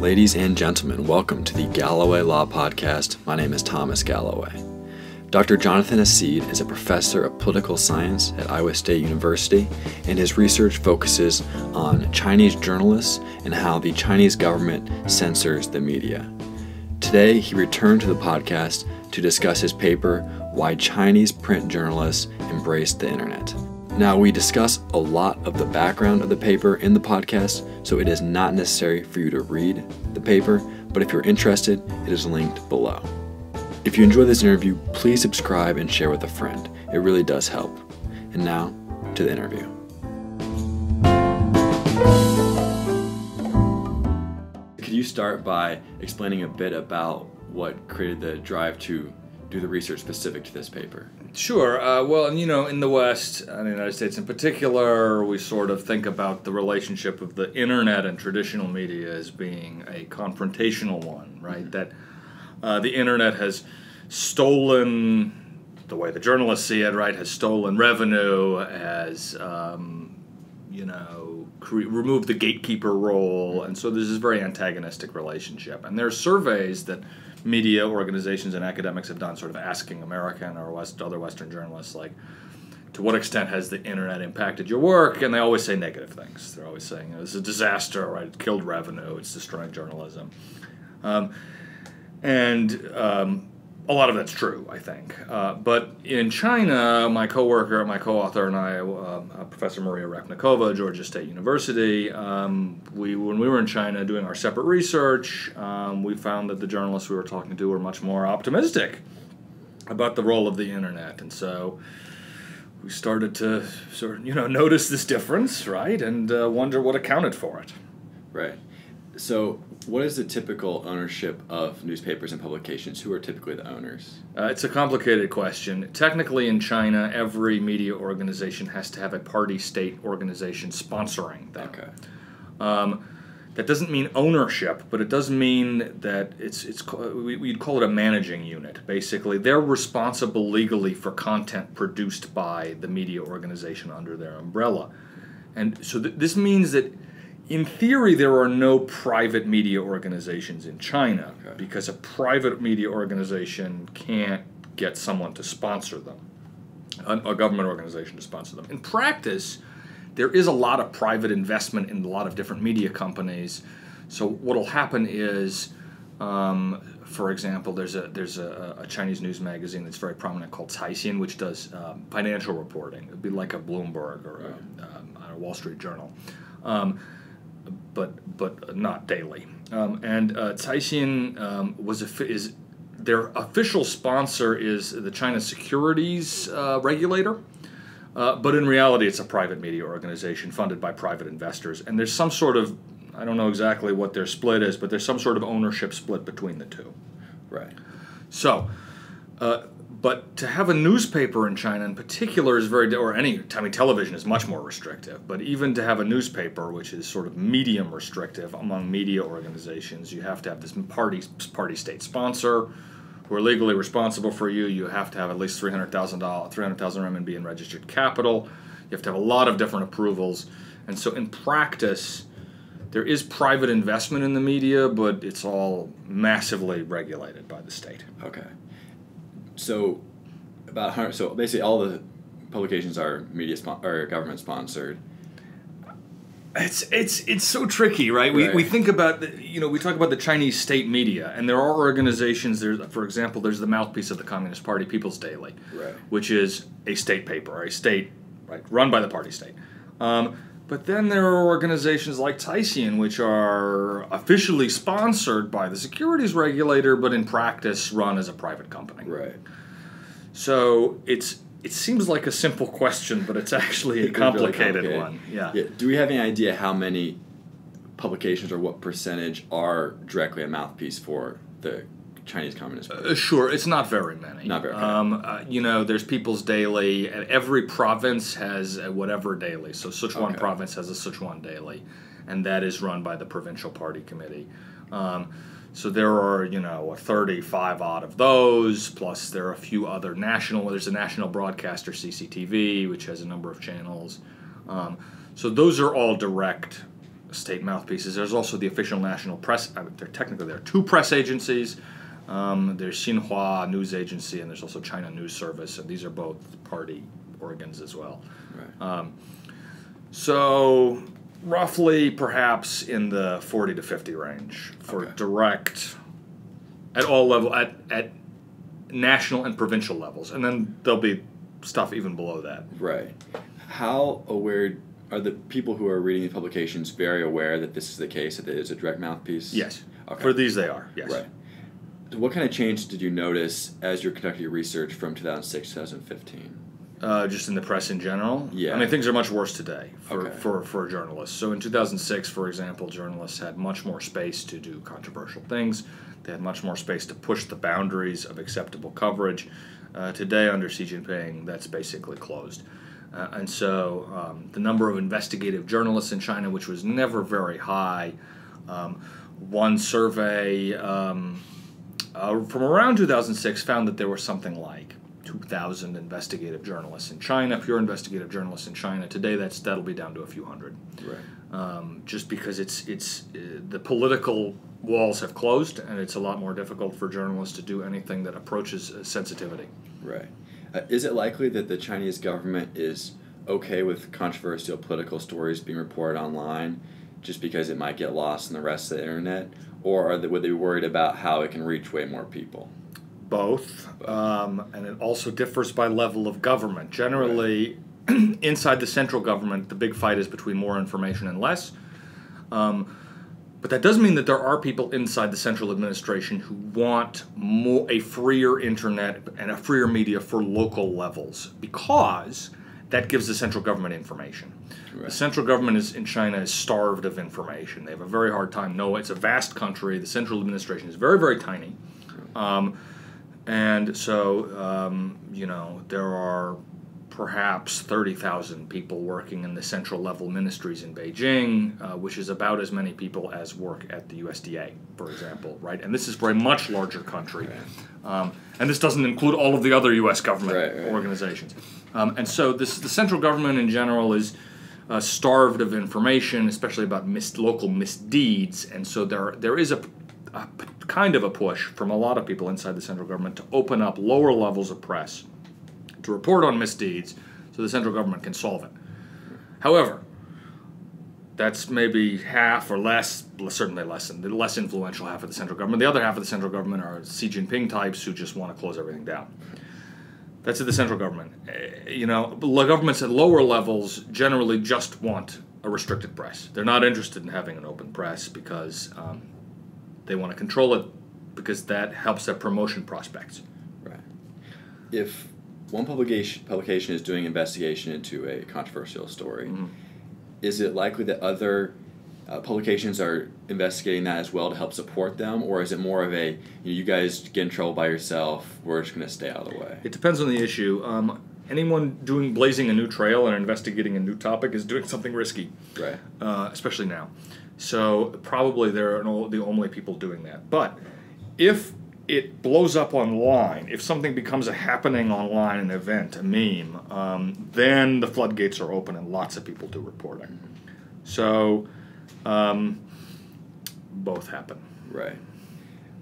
Ladies and gentlemen, welcome to the Galloway Law Podcast. My name is Thomas Galloway. Dr. Jonathan Hassid is a professor of political science at Iowa State University, and his research focuses on Chinese journalists and how the Chinese government censors the media. Today, he returned to the podcast to discuss his paper, Why Chinese Print Journalists Embrace the Internet. Now, we discuss a lot of the background of the paper in the podcast, so it is not necessary for you to read the paper, but if you're interested, it is linked below. If you enjoy this interview, please subscribe and share with a friend. It really does help. And now, to the interview. Could you start by explaining a bit about what created the drive to do the research specific to this paper? Sure. Well, in the West, and the United States in particular, we sort of think about the relationship of the internet and traditional media as being a confrontational one, right? Mm-hmm. That the internet has stolen, the way the journalists see it, right, has stolen revenue, has, removed the gatekeeper role, and so there's this very antagonistic relationship. And there are surveys that media organizations and academics have done, sort of asking American or other Western journalists, like, to what extent has the internet impacted your work? And they always say negative things. They're always saying, this is a disaster, right? It killed revenue, it's destroying journalism. A lot of that's true, I think. But in China, my co-author, and I, Professor Maria Reknikova, Georgia State University, when we were in China doing our separate research, we found that the journalists we were talking to were much more optimistic about the role of the internet. And so we started to sort of, notice this difference, right, and wonder what accounted for it. Right. So what is the typical ownership of newspapers and publications? Who are typically the owners? It's a complicated question. Technically, in China, every media organization has to have a party-state organization sponsoring them. Okay. That doesn't mean ownership, but it does mean that we'd call it a managing unit. Basically, they're responsible legally for content produced by the media organization under their umbrella. And so this means that in theory, there are no private media organizations in China, okay, because a private media organization can't get someone to sponsor them, a government organization to sponsor them. In practice, there is a lot of private investment in a lot of different media companies. So what will happen is, for example, there's a Chinese news magazine that's very prominent called Hassid, which does financial reporting. It'd be like a Bloomberg or a Wall Street Journal. But not daily. And Hassid is their official sponsor is the China Securities Regulator, but in reality it's a private media organization funded by private investors. And there's some sort of, I don't know exactly what their split is, but there's some sort of ownership split between the two. Right. So, but to have a newspaper in China in particular is television is much more restrictive. But even to have a newspaper, which is sort of medium restrictive among media organizations, you have to have this party-state sponsor who are legally responsible for you. You have to have at least 300,000 RMB in registered capital. You have to have a lot of different approvals. And so in practice, there is private investment in the media, but it's all massively regulated by the state. Okay. So basically all the publications are government sponsored. It's so tricky, right? Right. We think about we talk about the Chinese state media, and there are organizations. For example, there's the mouthpiece of the Communist Party, People's Daily, right, which is a state paper, run by the party state. But then there are organizations like Hassid, which are officially sponsored by the securities regulator, but in practice run as a private company. Right. So it seems like a simple question, but it's actually a complicated one. Yeah. Do we have any idea how many publications or what percentage are directly a mouthpiece for the Chinese Communist Party? Sure, it's not very many. Not very many. There's People's Daily. Every province has a whatever daily. So Sichuan province has a Sichuan Daily, and that is run by the provincial party committee. So there are, 35 odd of those, plus there are a few other there's a national broadcaster, CCTV, which has a number of channels. So those are all direct state mouthpieces. There's also the official national press. There are two press agencies. There's Xinhua News Agency, and there's also China News Service, and these are both party organs as well. Right. So roughly perhaps in the 40 to 50 range for direct at all level at national and provincial levels, and then there'll be stuff even below that. Right. How aware are the people who are reading the publications very aware that this is the case, that it is a direct mouthpiece? Yes. Okay. For these they are, yes. Right. What kind of change did you notice as you're conducting your research from 2006 to 2015? Just in the press in general? Yeah. I mean, things are much worse today Okay. for journalists. So in 2006, for example, journalists had much more space to do controversial things. They had much more space to push the boundaries of acceptable coverage. Today, under Xi Jinping, that's basically closed. And so the number of investigative journalists in China, which was never very high, one survey from around 2006 found that there were something like 2,000 investigative journalists in China, pure investigative journalists in China. Today, that'll be down to a few hundred. Right. Just because the political walls have closed, and it's a lot more difficult for journalists to do anything that approaches sensitivity. Right. Is it likely that the Chinese government is okay with controversial political stories being reported online just because it might get lost in the rest of the internet? Or would they be worried about how it can reach way more people? Both. And it also differs by level of government. Generally, inside the central government, the big fight is between more information and less. But that doesn't mean that there are people inside the central administration who want a freer internet and a freer media for local levels, because that gives the central government information. Right. The central government in China is starved of information. They have a very hard time. It's a vast country. The central administration is very, very tiny. And so, there are perhaps 30,000 people working in the central level ministries in Beijing, which is about as many people as work at the USDA, for example, right? And this is for a much larger country. Right. And this doesn't include all of the other U.S. government organizations. And so the central government in general is starved of information, especially about local misdeeds, and so there is a kind of a push from a lot of people inside the central government to open up lower levels of press to report on misdeeds so the central government can solve it. However, that's maybe half or less, certainly less than the less influential half of the central government. The other half of the central government are Xi Jinping types who just want to close everything down. That's at the central government. Governments at lower levels generally just want a restricted press. They're not interested in having an open press because they want to control it, because that helps their promotion prospects. Right. If one publication is doing investigation into a controversial story, is it likely that other publications are investigating that as well to help support them, or is it more of you guys get in trouble by yourself, we're just going to stay out of the way? It depends on the issue. Anyone blazing a new trail and investigating a new topic is doing something risky, right? Especially now. So probably they're the only people doing that. But if it blows up online, if something becomes a happening online, an event, a meme, then the floodgates are open and lots of people do reporting. So both happen. Right.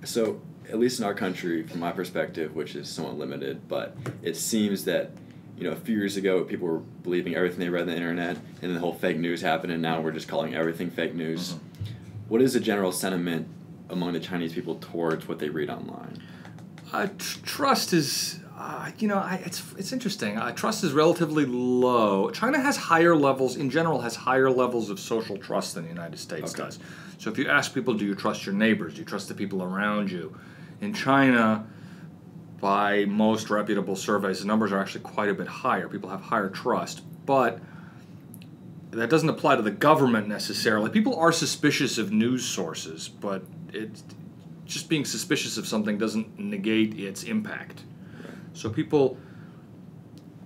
So at least in our country, from my perspective, which is somewhat limited, but it seems that a few years ago people were believing everything they read on the internet, and then the whole fake news happened, and now we're just calling everything fake news. What is the general sentiment among the Chinese people towards what they read online? Trust is, it's interesting. Trust is relatively low. China has higher levels of social trust than the United States does. So if you ask people, do you trust your neighbors? Do you trust the people around you? In China, by most reputable surveys, the numbers are actually quite a bit higher. People have higher trust, but that doesn't apply to the government necessarily. People are suspicious of news sources, but just being suspicious of something doesn't negate its impact. Right. So people,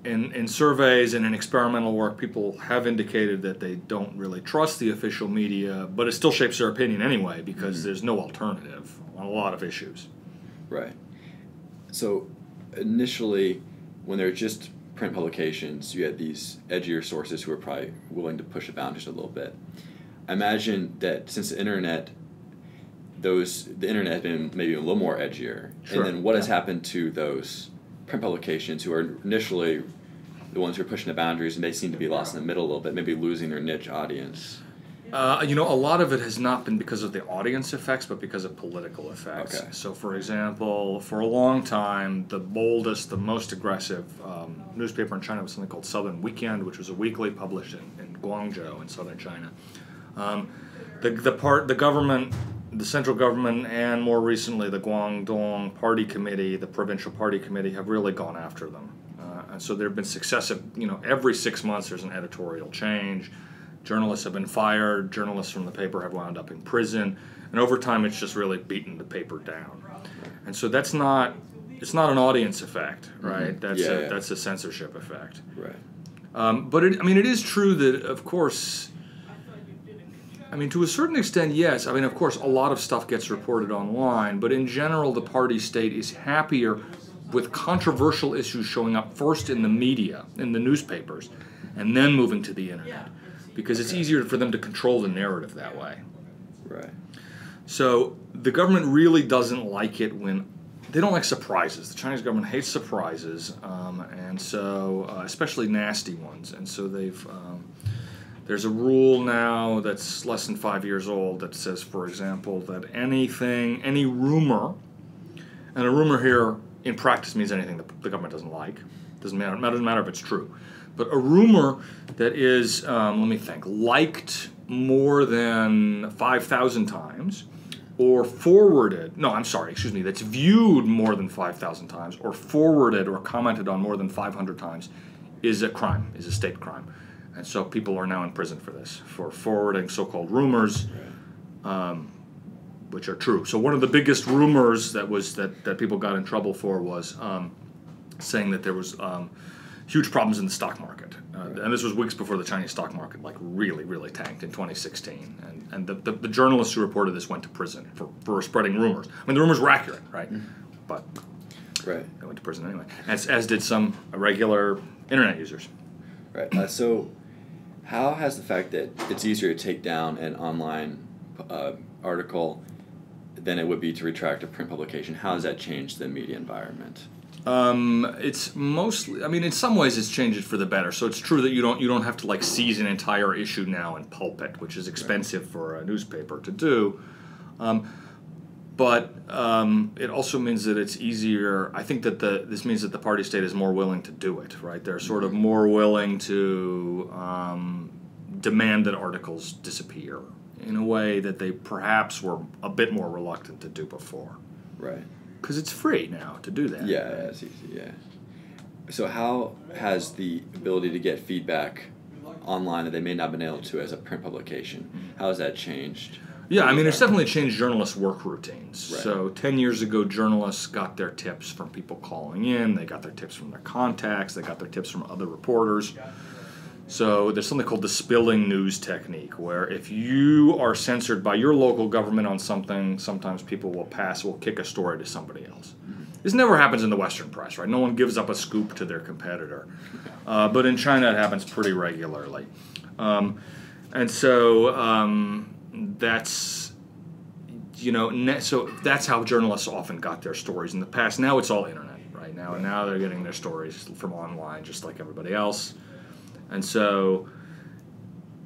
in surveys and in experimental work, people have indicated that they don't really trust the official media, but it still shapes their opinion anyway, because there's no alternative on a lot of issues. Right. So initially, when they're just print publications, you had these edgier sources who were probably willing to push the boundaries a little bit. I imagine that since the internet has been maybe a little more edgier. Sure. And then what has happened to those print publications who are initially the ones who are pushing the boundaries, and they seem to be lost in the middle a little bit, maybe losing their niche audience? A lot of it has not been because of the audience effects, but because of political effects. Okay. So, for example, for a long time, the boldest, the most aggressive newspaper in China was something called Southern Weekend, which was a weekly published in Guangzhou in southern China. The government, the central government, and more recently the Guangdong Party Committee, the provincial party committee, have really gone after them. And so there have been successive, every 6 months there's an editorial change. Journalists have been fired. Journalists from the paper have wound up in prison. And over time it's just really beaten the paper down. And so it's not an audience effect, right? Mm-hmm. That's a censorship effect. Right. But it is true that, of course, to a certain extent, yes. Of course, a lot of stuff gets reported online, but in general, the party state is happier with controversial issues showing up first in the media, in the newspapers, and then moving to the internet, because it's easier for them to control the narrative that way. Right. So the government really doesn't like it when they don't like surprises. The Chinese government hates surprises, and so especially nasty ones. And so there's a rule now that's less than 5 years old that says, for example, that any rumor, and a rumor here in practice means anything that the government doesn't like. Doesn't matter if it's true. But a rumor that is, liked more than 5,000 times, or that's viewed more than 5,000 times, or forwarded or commented on more than 500 times, is a crime, is a state crime. And so people are now in prison for this, for forwarding so-called rumors, which are true. So one of the biggest rumors that people got in trouble for was saying that there was huge problems in the stock market. And this was weeks before the Chinese stock market really, really tanked in 2016. And the journalists who reported this went to prison for spreading rumors. The rumors were accurate, right? Mm-hmm. But they went to prison anyway, as did some regular internet users. Right. So how has the fact that it's easier to take down an online article than it would be to retract a print publication, how has that changed the media environment? It's mostly, in some ways it's changed it for the better. So it's true that you don't have to seize an entire issue now and pulp it, which is expensive for a newspaper to do. But it also means that it's easier. I think that this means that the party state is more willing to do it, right? They're sort of more willing to demand that articles disappear in a way that they perhaps were a bit more reluctant to do before. Right. Because it's free now to do that. Yeah, it's easy, yeah. So how has the ability to get feedback online that they may not have been able to as a print publication, how has that changed? Yeah, it's definitely changed journalists' work routines. Right. So 10 years ago, journalists got their tips from people calling in, they got their tips from their contacts, they got their tips from other reporters. So there's something called the spilling news technique, where if you are censored by your local government on something, sometimes people will kick a story to somebody else. Mm-hmm. This never happens in the Western press, right? No one gives up a scoop to their competitor. But in China, it happens pretty regularly. And so that's, so that's how journalists often got their stories in the past. Now it's all internet, right? Now they're getting their stories from online just like everybody else. And so,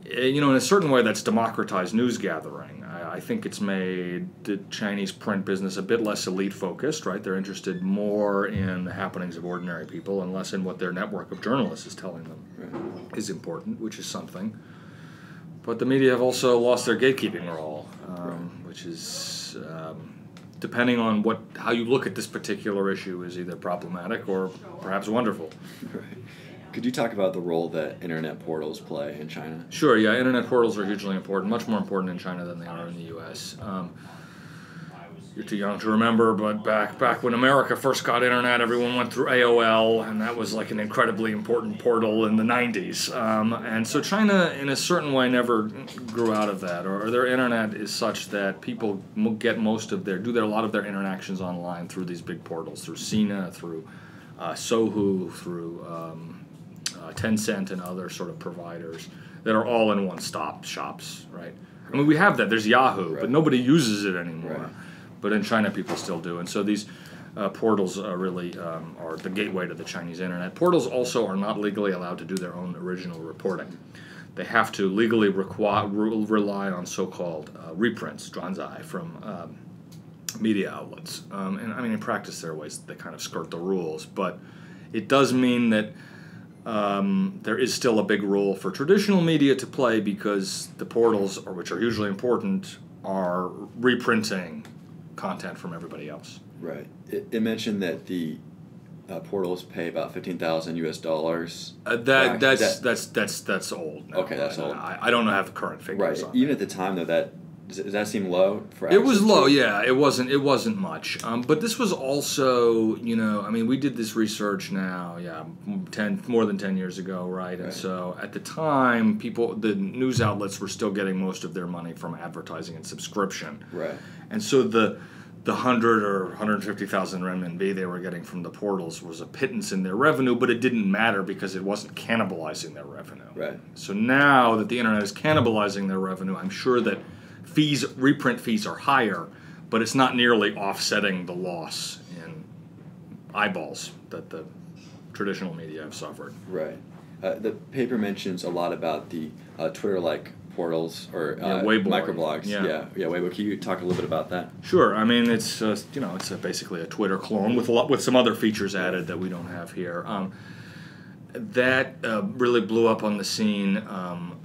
in a certain way, that's democratized news gathering. I think it's made the Chinese print business a bit less elite-focused, right? They're interested more in the happenings of ordinary people and less in what their network of journalists is telling them is important, which is something. But the media have also lost their gatekeeping role, which is, depending on how you look at this particular issue, is either problematic or perhaps wonderful. Right. Could you talk about the role that internet portals play in China? Sure, yeah. Internet portals are hugely important, much more important in China than they are in the U.S. You're too young to remember, but back when America first got internet, everyone went through AOL, and that was like an incredibly important portal in the 90s. And so China, in a certain way, never grew out of that, or their internet is such that people get do a lot of their interactions online through these big portals, through Sina, through Sohu, through Tencent and other sort of providers. that are all in one-stop shops, right? I mean, we have that. There's Yahoo, but nobody uses it anymore. Right. But in China, people still do. And so these portals really are the gateway to the Chinese internet. Portals also are not legally allowed to do their own original reporting. They have to legally rely on so-called reprints, zhuanzai, from media outlets. And I mean, in practice, there are ways they kind of skirt the rules. But it does mean that there is still a big role for traditional media to play because the portals, which are usually important, are reprinting content from everybody else. Right. It mentioned that the portals pay about $15,000 US. That's old now. Okay, that's old. I don't have current figures. Right. On Even that. at the time, though, does that seem low for? It was low, yeah. It wasn't much. But this was also, I mean, we did this research now, more than 10 years ago, right? And so at the time, the news outlets were still getting most of their money from advertising and subscription. Right. And so the 100 or 150,000 renminbi they were getting from the portals was a pittance in their revenue, but it didn't matter because it wasn't cannibalizing their revenue. Right. So now that the internet is cannibalizing their revenue, I'm sure that reprint fees are higher, but it's not nearly offsetting the loss in eyeballs that the traditional media have suffered. Right. The paper mentions a lot about the Twitter-like portals or Weibo. microblogs. Yeah, Weibo. Can you talk a little bit about that? Sure. I mean, it's basically a Twitter clone with some other features added that we don't have here. That really blew up on the scene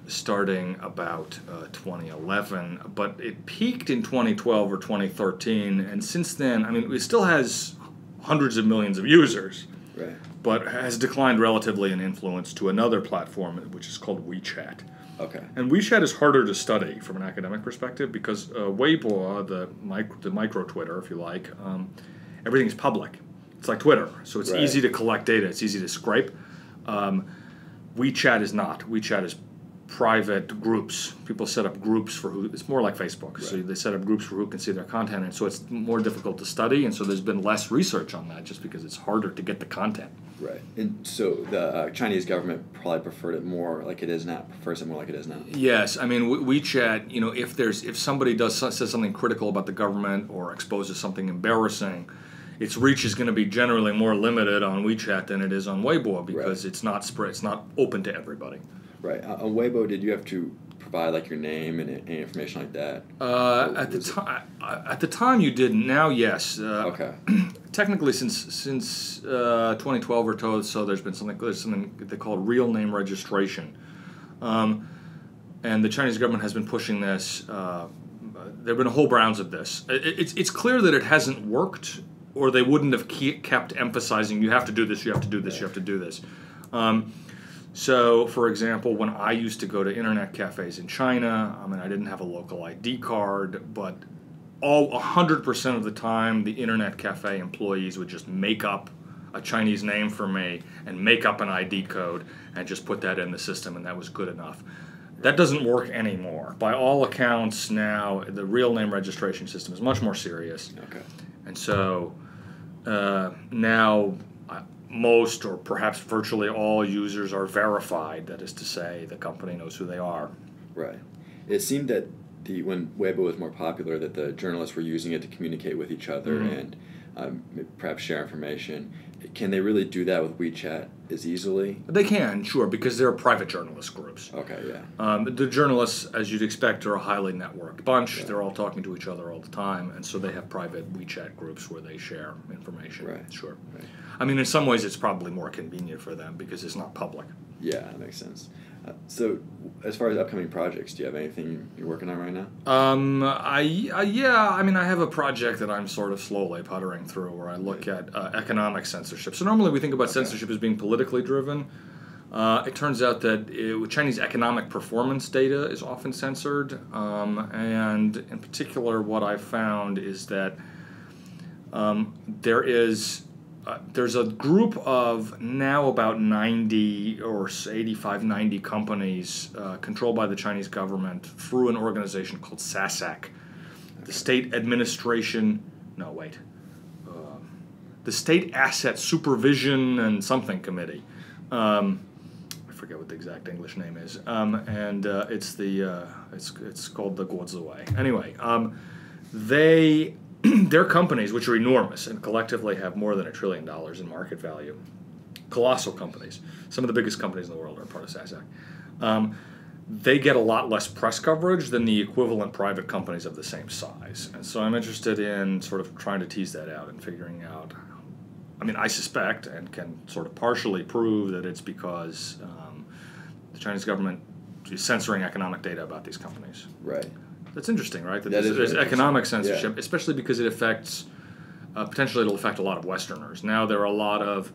starting about 2011, but it peaked in 2012 or 2013, and since then, I mean, it still has hundreds of millions of users, right, but has declined relatively in influence to another platform, which is called WeChat. Okay. And WeChat is harder to study from an academic perspective because Weibo, the micro Twitter, if you like, everything's public. It's like Twitter, so it's easy to collect data. It's easy to scrape. WeChat is not. WeChat is private groups. People set up groups for who. It's more like Facebook. Right. So they set up groups for who can see their content, and so it's more difficult to study. And so there's been less research on that, just because it's harder to get the content. Right. And so the Chinese government probably preferred it more like it is now. Prefers it more like it is now. Yes, I mean WeChat. If somebody says something critical about the government or exposes something embarrassing, its reach is going to be generally more limited on WeChat than it is on Weibo because it's not open to everybody. Right. On Weibo, did you have to provide like your name and any information like that? At the time you didn't. Now, yes. Okay. Technically, since 2012 or so, there's something they call real name registration, and the Chinese government has been pushing this. There have been a whole rounds of this. It's clear that it hasn't worked, or they wouldn't have kept emphasizing you have to do this, you have to do this, you have to do this. So, for example, when I used to go to internet cafes in China, I mean, I didn't have a local ID card, but 100% of the time, the internet cafe employees would just make up a Chinese name for me and make up an ID code and just put that in the system, and that was good enough. That doesn't work anymore. By all accounts now, the real name registration system is much more serious. Okay. And so now most or perhaps virtually all users are verified. That is to say, the company knows who they are. Right. It seemed that when Weibo was more popular, that the journalists were using it to communicate with each other and perhaps share information. Can they really do that with WeChat as easily? They can, sure, because they're private journalist groups. Okay, yeah. The journalists, as you'd expect, are a highly networked bunch. Right. They're all talking to each other all the time, and so they have private WeChat groups where they share information. Right. Sure. Right. I mean, in some ways, it's probably more convenient for them because it's not public. Yeah, that makes sense. So, as far as upcoming projects, do you have anything you're working on right now? I have a project that I'm sort of slowly puttering through where I look at economic censorship. So normally we think about censorship as being politically driven. It turns out that Chinese economic performance data is often censored, and in particular what I've found is that there's a group of now about 90 or 85, 90 companies controlled by the Chinese government through an organization called SASAC, the the State Asset Supervision and something Committee. I forget what the exact English name is, and it's called the Guozhuwei. Anyway, their companies, which are enormous and collectively have more than $1 trillion in market value, colossal companies. Some of the biggest companies in the world are part of SASAC. They get a lot less press coverage than the equivalent private companies of the same size. And so I'm interested in sort of trying to tease that out and figuring out. I mean, I suspect and can sort of partially prove that it's because the Chinese government is censoring economic data about these companies. Right. That's interesting, right? That is there's really economic censorship, yeah. Especially because it affects, potentially it'll affect a lot of Westerners. Now there are a lot of,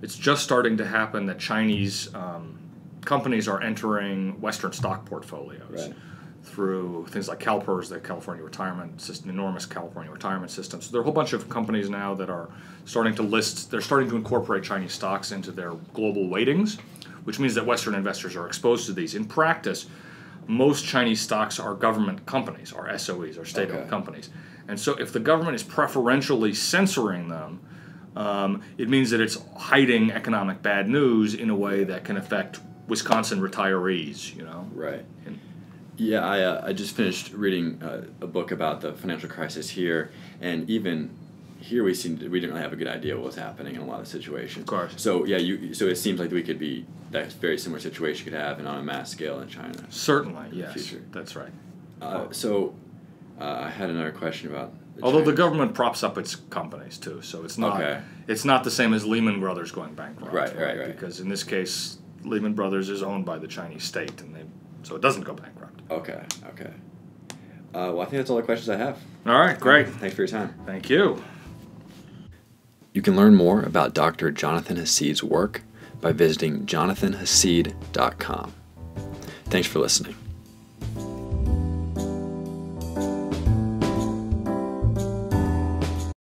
it's just starting to happen that Chinese companies are entering Western stock portfolios through things like CalPERS, the California retirement system, enormous California retirement system. So there are a whole bunch of companies now that are starting to list, they're starting to incorporate Chinese stocks into their global weightings, which means that Western investors are exposed to these. In practice, most Chinese stocks are government companies, or SOEs, or state-owned companies. And so if the government is preferentially censoring them, it means that it's hiding economic bad news in a way that can affect Wisconsin retirees, you know? Right. Yeah, I just finished reading a book about the financial crisis here, and even here we didn't really have a good idea what was happening in a lot of situations. Of course. So yeah, so it seems like we could be that very similar situation could happen on a mass scale in China. Certainly, in yes, the future. That's right. I had another question about. Although the government props up its companies too, so it's not it's not the same as Lehman Brothers going bankrupt. Right. Because in this case, Lehman Brothers is owned by the Chinese state, and so it doesn't go bankrupt. Okay. Well, I think that's all the questions I have. All right, great. Thanks for your time. Thank you. You can learn more about Dr. Jonathan Hassid's work by visiting jonathanhassid.com. Thanks for listening.